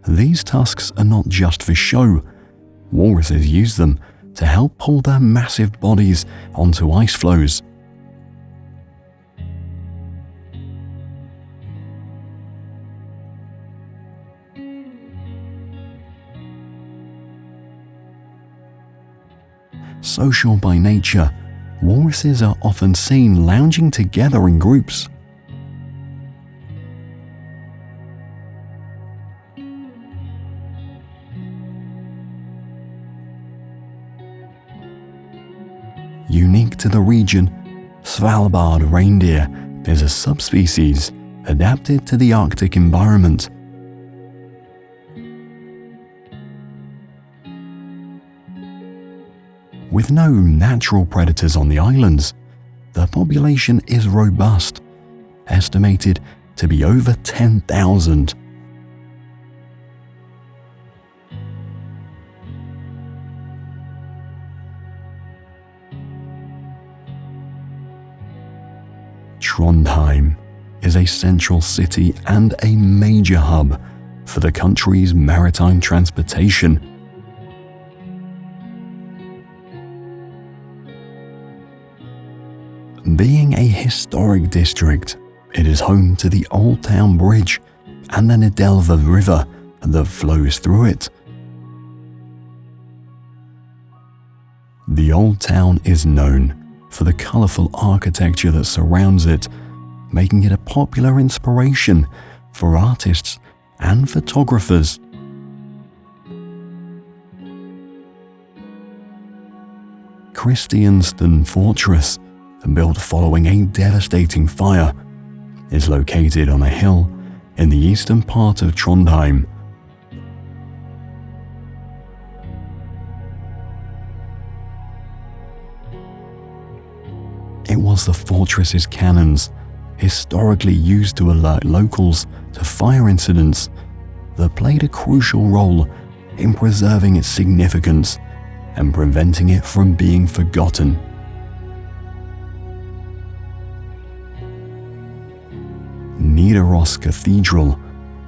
These tusks are not just for show. Walruses use them to help pull their massive bodies onto ice floes. Social by nature, walruses are often seen lounging together in groups. Unique to the region, Svalbard reindeer is a subspecies adapted to the Arctic environment. With no natural predators on the islands, the population is robust, estimated to be over 10,000. Trondheim is a central city and a major hub for the country's maritime transportation. Being a historic district, it is home to the Old Town Bridge and the Nidelva River that flows through it. The Old Town is known for the colourful architecture that surrounds it, making it a popular inspiration for artists and photographers. Kristiansand Fortress, built following a devastating fire, is located on a hill in the eastern part of Trondheim. It was the fortress's cannons, historically used to alert locals to fire incidents, that played a crucial role in preserving its significance and preventing it from being forgotten. Nidaros Cathedral,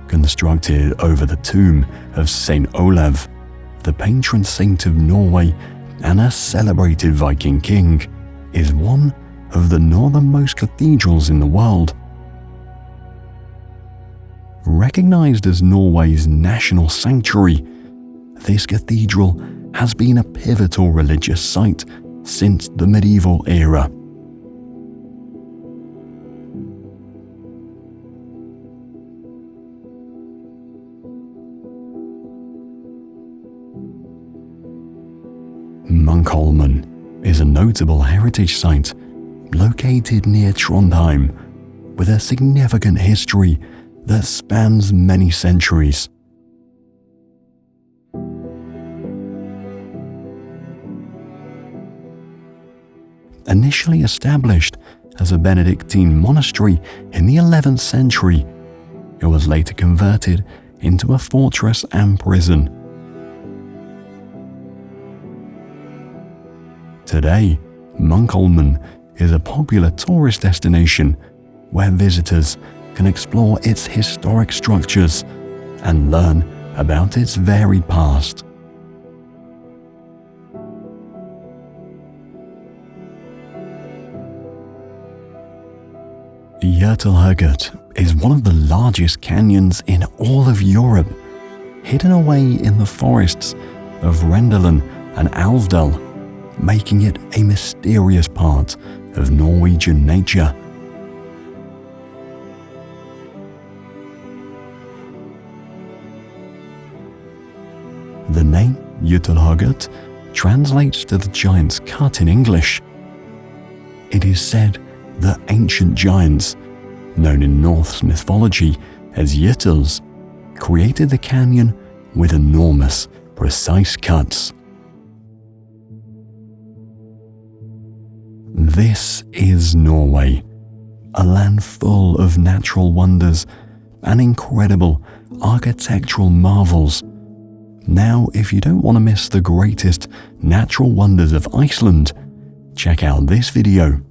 constructed over the tomb of Saint Olav, the patron saint of Norway and a celebrated Viking king, is one of the northernmost cathedrals in the world. Recognized as Norway's national sanctuary, this cathedral has been a pivotal religious site since the medieval era. Munkholmen is a notable heritage site located near Trondheim with a significant history that spans many centuries. Initially established as a Benedictine monastery in the 11th century, it was later converted into a fortress and prison. Today, Munkholmen is a popular tourist destination where visitors can explore its historic structures and learn about its varied past. Hydroelectric is one of the largest canyons in all of Europe, hidden away in the forests of Rendalen and Alvdal, making it a mysterious part of Norwegian nature. The name Hydroelectric translates to the giant's cut in English. It is said that ancient giants, known in Norse mythology as Jötuls, created the canyon with enormous, precise cuts. This is Norway, a land full of natural wonders and incredible architectural marvels. Now, if you don't want to miss the greatest natural wonders of Iceland, check out this video.